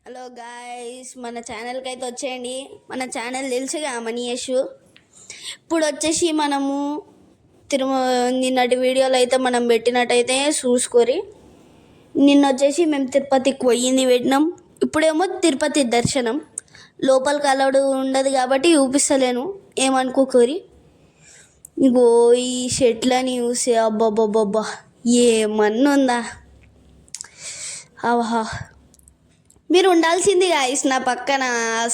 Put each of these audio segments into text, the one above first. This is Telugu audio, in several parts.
హలో గాయస్, మన ఛానల్కి అయితే వచ్చేయండి. మన ఛానల్ తెలుసుగా మనీయేషు. ఇప్పుడు వచ్చేసి మనము నిన్నటి వీడియోలో అయితే మనం పెట్టినట్టయితే చూసుకోరి. నిన్న వచ్చేసి మేము తిరుపతికి పోయింది పెట్టినాం. ఇప్పుడేమో తిరుపతి దర్శనం. లోపలికి అలౌడ్ ఉండదు కాబట్టి చూపిస్తలేను, ఏమనుకోకరి. ఇగో ఈ షెట్లని చూసి అబ్బాబ్బాబ్బా ఏమన్నా ఉందా. ఆహా, మీరు ఉండాల్సింది గాయస్ నా పక్కన.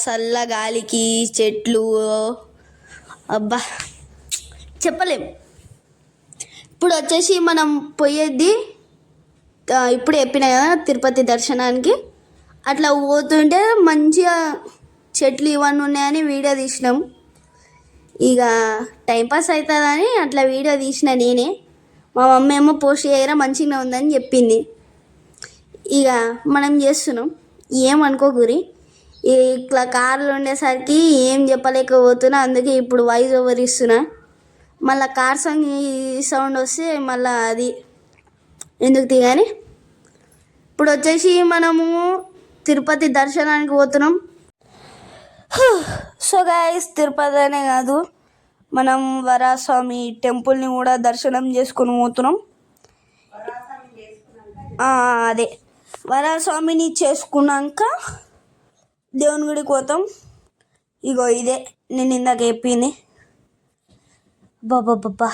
చల్ల గాలికి చెట్లు, అబ్బా చెప్పలేం. ఇప్పుడు వచ్చేసి మనం పోయేది ఇప్పుడు చెప్పిన కదా తిరుపతి దర్శనానికి. అట్లా పోతుంటే మంచిగా చెట్లు ఇవన్నీ ఉన్నాయని వీడియో తీసినాం. ఇక టైంపాస్ అవుతుందని అట్లా వీడియో తీసిన నేనే. మా మమ్మీ ఏమో పోస్ట్ చేయరా మంచిగా ఉందని చెప్పింది. ఇక మనం చేస్తున్నాం, ఏమనుకోకూరి. ఇట్లా కార్లు ఉండేసరికి ఏం చెప్పలేకపోతున్నా, అందుకే ఇప్పుడు వాయిస్ ఓవర్ ఇస్తున్నా. మళ్ళీ కార్ సౌండ్ వస్తే మళ్ళీ అది ఎందుకు తీయని. ఇప్పుడు వచ్చేసి మనము తిరుపతి దర్శనానికి పోతున్నాం. సో గైస్, తిరుపతి అనే కాదు, మనం వరాస్వామి టెంపుల్ని కూడా దర్శనం చేసుకొని పోతున్నాం. అదే వరాస్వామిని చేసుకున్నాక దేవుని గుడికి పోతాం. ఇగో ఇదే నేను ఇందాక చెప్పింది. బాబా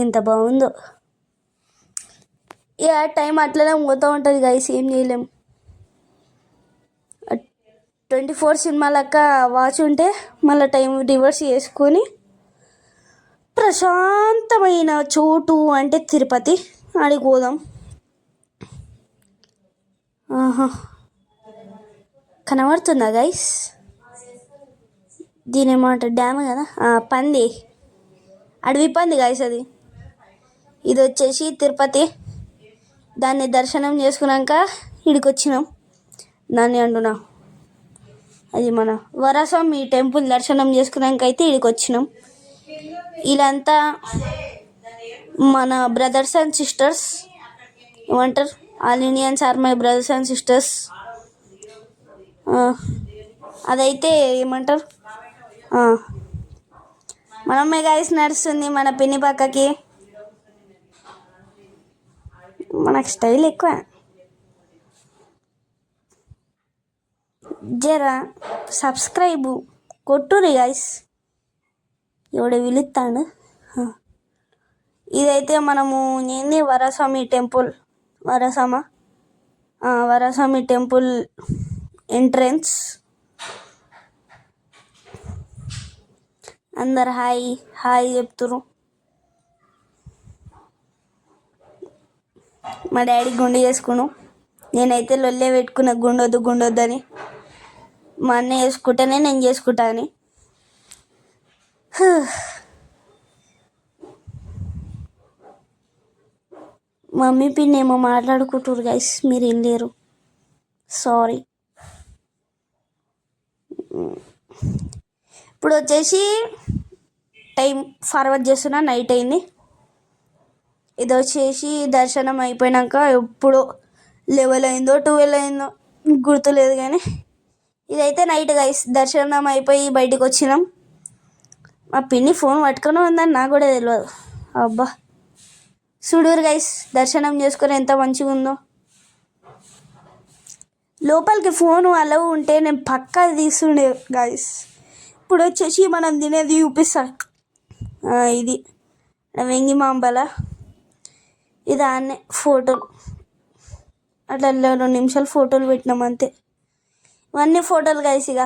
ఎంత బాగుందో. ఇక టైం అట్లనే పోతూ ఉంటుంది గైస్, ఏం చేయలేం. 24 సినిమా లెక్క వాచ్ ఉంటే మళ్ళీ టైం రివర్స్ చేసుకొని ప్రశాంతమైన చోటు అంటే తిరుపతి, ఆడికి పోదాం. కనబడుతుందా గైస్? దీని ఏమంటారు, డ్యామ్ కదా, పంది, అడవి పంది గైస్ అది. ఇది వచ్చేసి తిరుపతి. దాన్ని దర్శనం చేసుకున్నాక ఇడికి వచ్చినాం. దాన్ని అంటున్నా, అది మన వరాస్వామి టెంపుల్ దర్శనం చేసుకున్నాక అయితే ఇడికి వచ్చినాం. వీళ్ళంతా మన బ్రదర్స్ అండ్ సిస్టర్స్, ఏమంటారు, all Indians are my brothers and sisters. అదైతే ఏమంటారు, మనమే గైస్ నడుస్తుంది మన పిన్ని పక్కకి. మనకు స్టైల్ ఎక్కువ. జరా సబ్స్క్రైబ్ కొట్టురి గైస్, ఎవడ పిలుస్తాడు. ఇదైతే మనము ఏంది Varaswami temple, Varaswami temple entrance. అందరు హాయ్ హాయ్ చెప్తురు. మా డాడీ గుండు చేసుకున్నాం. నేనైతే లొల్లే పెట్టుకున్న గుండొద్దు అని. మా అన్న చేసుకుంటేనే నేను చేసుకుంటా అని. మమ్మీ పిన్ని ఏమో మాట్లాడుకుంటారు గైస్, మీరు ఏం లేరు, సారీ. ఇప్పుడు వచ్చేసి టైం ఫార్వర్డ్ చేస్తున్నా, నైట్ అయింది. ఇది వచ్చేసి దర్శనం అయిపోయినాక ఎప్పుడో 11 అయిందో 12 అయిందో గుర్తులేదు, కానీ ఇదైతే నైట్ గైస్. దర్శనం అయిపోయి బయటికి వచ్చినాం. మా పిన్ని ఫోన్ పట్టుకొని ఉందని నాకు కూడా తెలియదు. అబ్బా చూడూరు గైస్, దర్శనం చేసుకొని ఎంత మంచిగా ఉందో. లోపలికి ఫోను అలవ్ ఉంటే నేను పక్కా తీసుండే గైస్. ఇప్పుడు వచ్చేసి మనం తినేది చూపిస్తా. ఇది వెంగి మాంబల. ఇది అన్నే ఫోటోలు, అట్లా 2 నిమిషాలు ఫోటోలు పెట్టినాం అంతే. ఇవన్నీ ఫోటోలు గైస్. ఇక